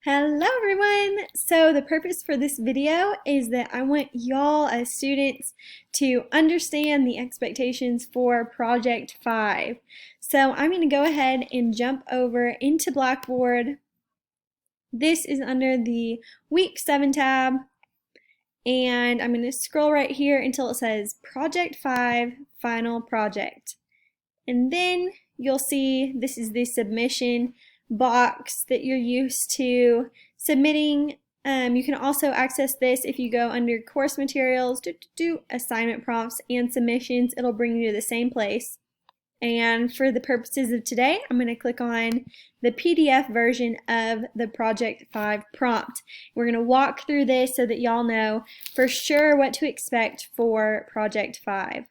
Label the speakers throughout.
Speaker 1: Hello everyone! So the purpose for this video is that I want y'all as students to understand the expectations for Project 5. So I'm going to go ahead and jump over into Blackboard. This is under the Week 7 tab, and I'm going to scroll right here until it says Project 5 Final Project. And then you'll see this is the submission box that you're used to submitting. You can also access this if you go under course materials, do assignment prompts and submissions. It'll bring you to the same place. And for the purposes of today, I'm going to click on the PDF version of the Project 5 prompt. We're going to walk through this so that y'all know for sure what to expect for Project 5.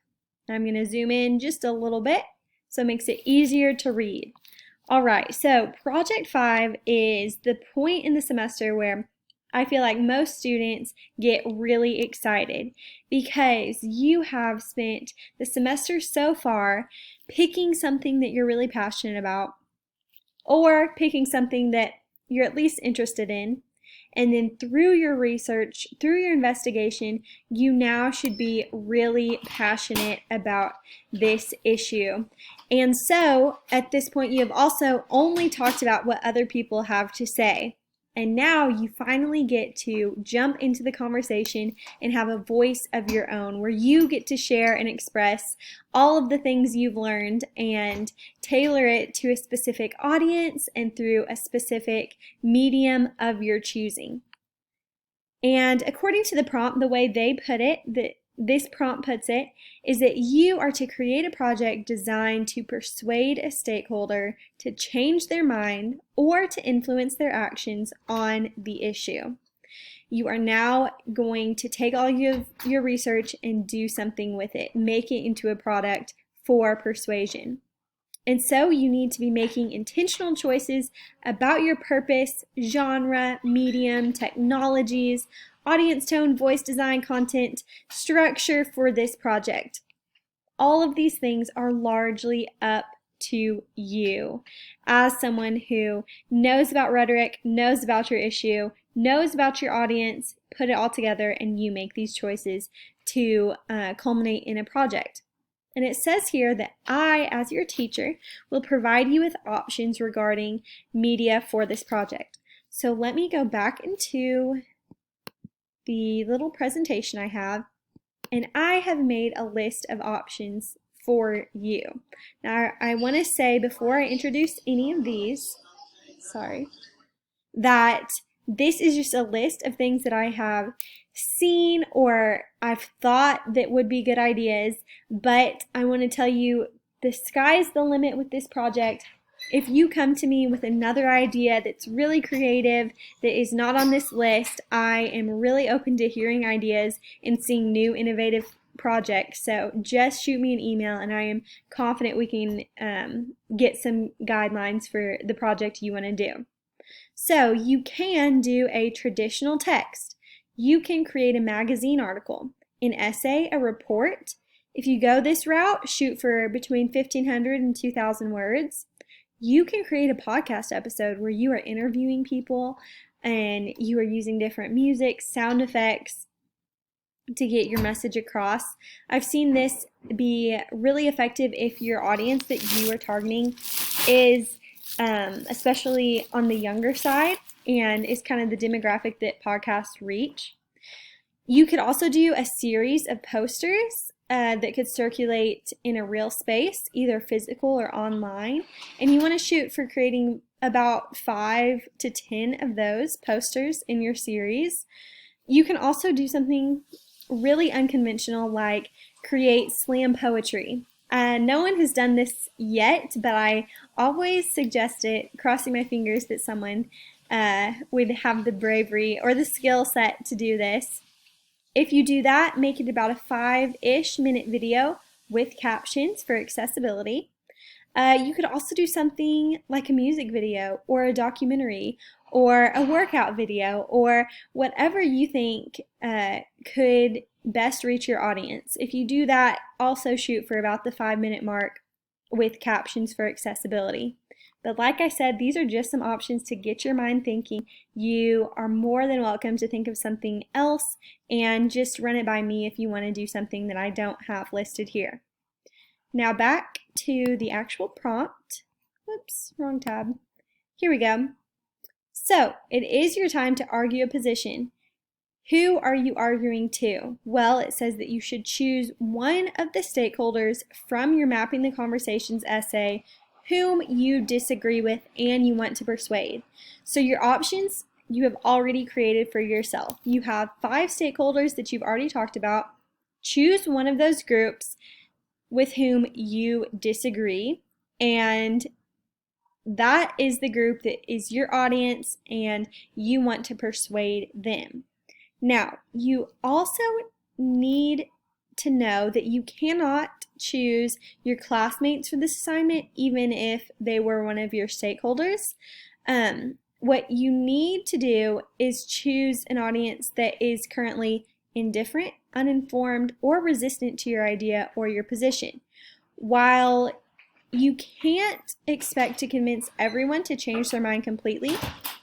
Speaker 1: I'm going to zoom in just a little bit so it makes it easier to read. All right, so Project 5 is the point in the semester where I feel like most students get really excited because you have spent the semester so far picking something that you're really passionate about or picking something that you're at least interested in. And then through your research, through your investigation, you now should be really passionate about this issue. And so at this point, you have also only talked about what other people have to say. And now you finally get to jump into the conversation and have a voice of your own where you get to share and express all of the things you've learned and tailor it to a specific audience and through a specific medium of your choosing. And according to the prompt, the way they put it, this prompt puts it, is that you are to create a project designed to persuade a stakeholder to change their mind or to influence their actions on the issue. You are now going to take all of your research and do something with it, make it into a product for persuasion. And so you need to be making intentional choices about your purpose, genre, medium, technologies, audience tone, voice design, content, structure for this project. All of these things are largely up to you as someone who knows about rhetoric, knows about your issue, knows about your audience, put it all together, and you make these choices to culminate in a project. And it says here that I, as your teacher, will provide you with options regarding media for this project. So let me go back into the little presentation I have, and I have made a list of options for you. Now, I want to say before I introduce any of these, that this is just a list of things that I have seen or I've thought that would be good ideas, but I want to tell you the sky's the limit with this project. If you come to me with another idea that's really creative, that is not on this list, I am really open to hearing ideas and seeing new innovative projects. So just shoot me an email and I am confident we can get some guidelines for the project you want to do. So you can do a traditional text. You can create a magazine article, an essay, a report. If you go this route, shoot for between 1,500 and 2,000 words. You can create a podcast episode where you are interviewing people and you are using different music, sound effects to get your message across. I've seen this be really effective if your audience that you are targeting is especially on the younger side and is kind of the demographic that podcasts reach. You could also do a series of posters that could circulate in a real space, either physical or online, and you want to shoot for creating about 5 to 10 of those posters in your series. You can also do something really unconventional like create slam poetry. No one has done this yet, but I always suggest it, crossing my fingers that someone would have the bravery or the skill set to do this. If you do that, make it about a 5-ish minute video with captions for accessibility. You could also do something like a music video or a documentary or a workout video or whatever you think could best reach your audience. If you do that, also shoot for about the 5-minute mark with captions for accessibility. But like I said, these are just some options to get your mind thinking. You are more than welcome to think of something else and just run it by me if you want to do something that I don't have listed here. Now back to the actual prompt. Whoops, wrong tab. Here we go. So it is your time to argue a position. Who are you arguing to? Well, it says that you should choose one of the stakeholders from your Mapping the Conversations essay whom you disagree with and you want to persuade. So your options you have already created for yourself. You have 5 stakeholders that you've already talked about. Choose one of those groups with whom you disagree, and that is the group that is your audience and you want to persuade them. Now, you also need to know that you cannot choose your classmates for this assignment even if they were one of your stakeholders. What you need to do is choose an audience that is currently indifferent, uninformed, or resistant to your idea or your position. While you can't expect to convince everyone to change their mind completely,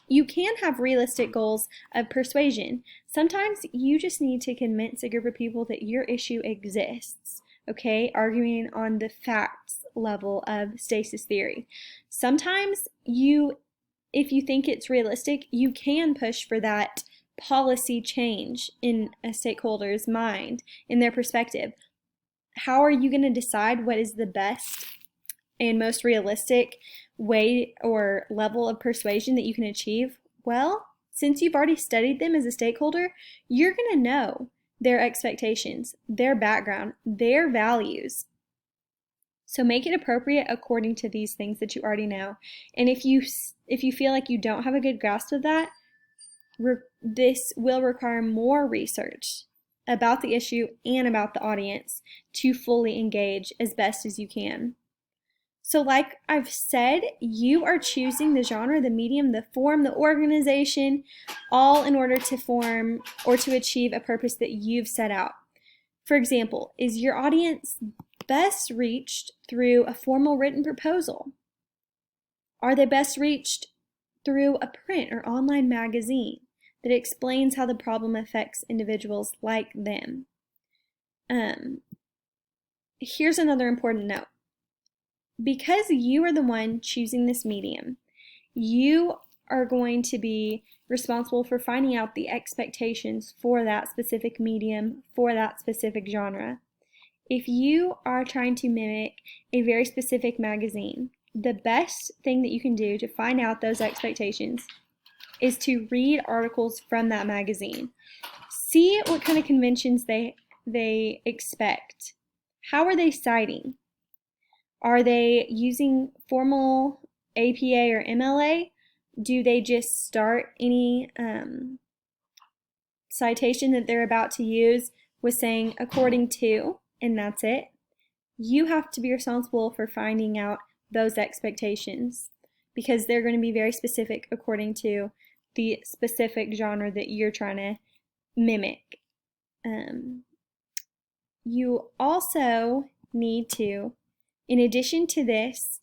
Speaker 1: you can have realistic goals of persuasion. Sometimes you just need to convince a group of people that your issue exists, okay? Arguing on the facts level of stasis theory. Sometimes if you think it's realistic, you can push for that policy change in a stakeholder's mind, in their perspective. How are you going to decide what is the best and most realistic way or level of persuasion that you can achieve? Well, since you've already studied them as a stakeholder, you're going to know their expectations, their background, their values. So make it appropriate according to these things that you already know. And if you feel like you don't have a good grasp of that, this will require more research about the issue and about the audience to fully engage as best as you can. So like I've said, you are choosing the genre, the medium, the form, the organization, all in order to form or to achieve a purpose that you've set out. For example, is your audience best reached through a formal written proposal? Are they best reached through a print or online magazine that explains how the problem affects individuals like them? Here's another important note. Because you are the one choosing this medium, you are going to be responsible for finding out the expectations for that specific medium, for that specific genre. If you are trying to mimic a very specific magazine, the best thing that you can do to find out those expectations is to read articles from that magazine. See what kind of conventions they expect. How are they citing? Are they using formal APA or MLA? Do they just start any citation that they're about to use with saying according to, and that's it? You have to be responsible for finding out those expectations because they're going to be very specific according to the specific genre that you're trying to mimic. You also need to, in addition to this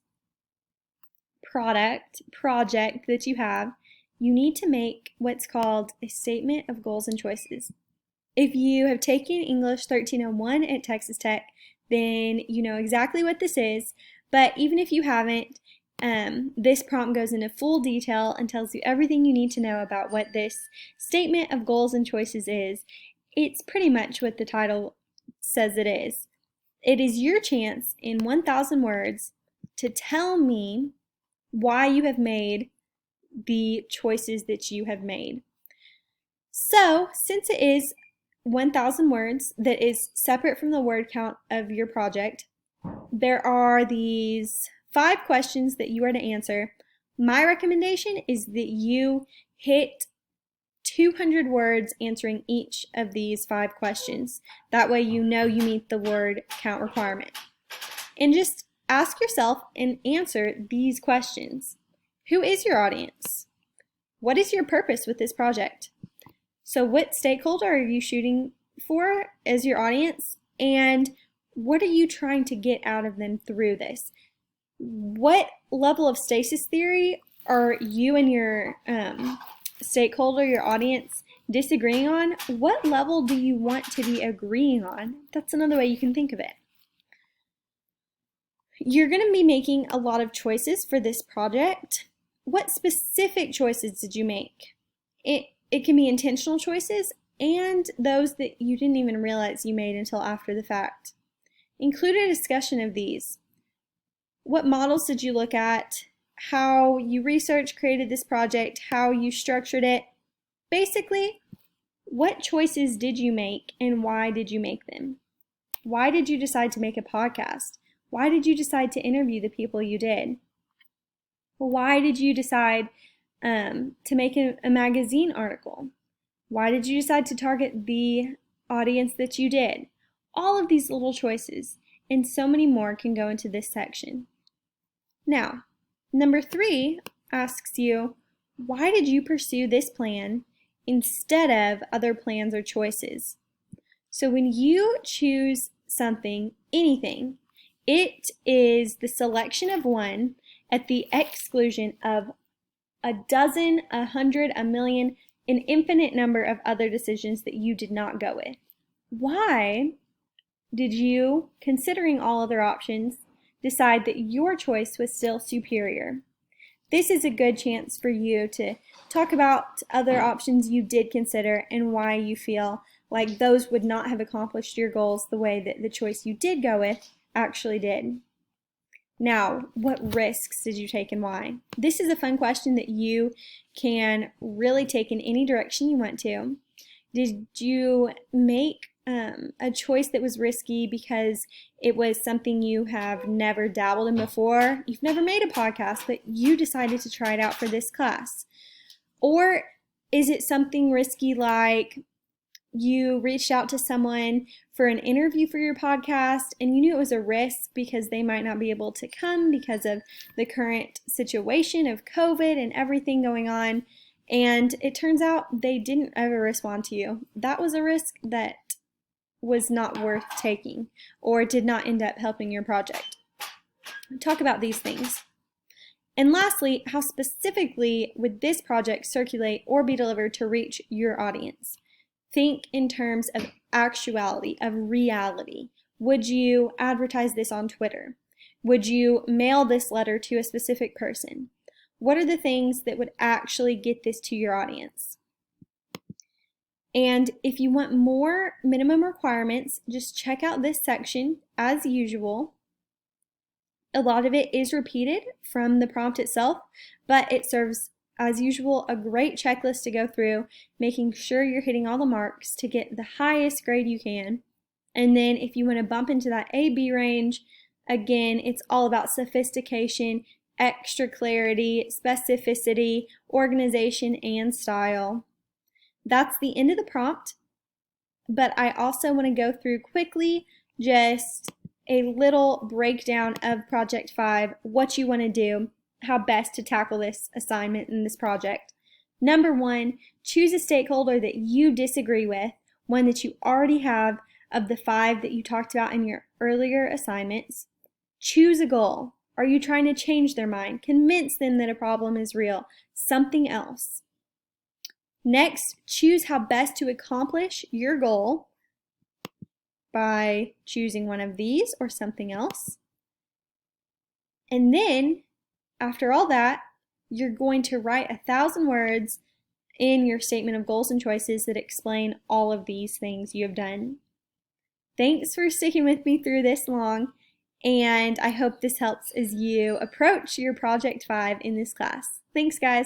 Speaker 1: project that you have, you need to make what's called a statement of goals and choices. If you have taken English 1301 at Texas Tech, then you know exactly what this is, but even if you haven't, this prompt goes into full detail and tells you everything you need to know about what this statement of goals and choices is. It's pretty much what the title says it is. It is your chance in 1,000 words to tell me why you have made the choices that you have made. So, since it is 1,000 words that is separate from the word count of your project, there are these 5 questions that you are to answer. My recommendation is that you hit 200 words answering each of these 5 questions. That way you know you meet the word count requirement. And just ask yourself and answer these questions. Who is your audience? What is your purpose with this project? So what stakeholder are you shooting for as your audience? And what are you trying to get out of them through this? What level of stasis theory are you and your stakeholder, your audience, disagreeing on? What level do you want to be agreeing on? That's another way you can think of it. You're going to be making a lot of choices for this project. What specific choices did you make? It can be intentional choices and those that you didn't even realize you made until after the fact. Include a discussion of these. What models did you look at? How you researched, created this project, how you structured it. Basically, what choices did you make and why did you make them? Why did you decide to make a podcast? Why did you decide to interview the people you did? Why did you decide to make a magazine article? Why did you decide to target the audience that you did? All of these little choices and so many more can go into this section. Now, number 3 asks you, why did you pursue this plan instead of other plans or choices? So when you choose something, anything, it is the selection of one at the exclusion of a dozen, 100, 1,000,000, an infinite number of other decisions that you did not go with. Why did you, considering all other options, decide that your choice was still superior? This is a good chance for you to talk about other options you did consider and why you feel like those would not have accomplished your goals the way that the choice you did go with actually did. Now, what risks did you take and why? This is a fun question that you can really take in any direction you want to. Did you make a choice that was risky because it was something you have never dabbled in before? You've never made a podcast, but you decided to try it out for this class. Or is it something risky like you reached out to someone for an interview for your podcast and you knew it was a risk because they might not be able to come because of the current situation of COVID and everything going on, and it turns out they didn't ever respond to you? That was a risk that was not worth taking or did not end up helping your project. Talk about these things. And lastly, how specifically would this project circulate or be delivered to reach your audience? Think in terms of actuality, of reality. Would you advertise this on Twitter? Would you mail this letter to a specific person? What are the things that would actually get this to your audience? And if you want more minimum requirements, just check out this section as usual. A lot of it is repeated from the prompt itself, but it serves as usual a great checklist to go through, making sure you're hitting all the marks to get the highest grade you can. And then if you want to bump into that A-B range, again, it's all about sophistication, extra clarity, specificity, organization, and style. That's the end of the prompt, but I also want to go through quickly just a little breakdown of Project 5, what you want to do, how best to tackle this assignment in this project. Number 1, choose a stakeholder that you disagree with, one that you already have of the 5 that you talked about in your earlier assignments. Choose a goal. Are you trying to change their mind, convince them that a problem is real, something else? Next, choose how best to accomplish your goal by choosing one of these or something else. And then, after all that, you're going to write 1,000 words in your statement of goals and choices that explain all of these things you have done. Thanks for sticking with me through this long, and I hope this helps as you approach your Project 5 in this class. Thanks, guys.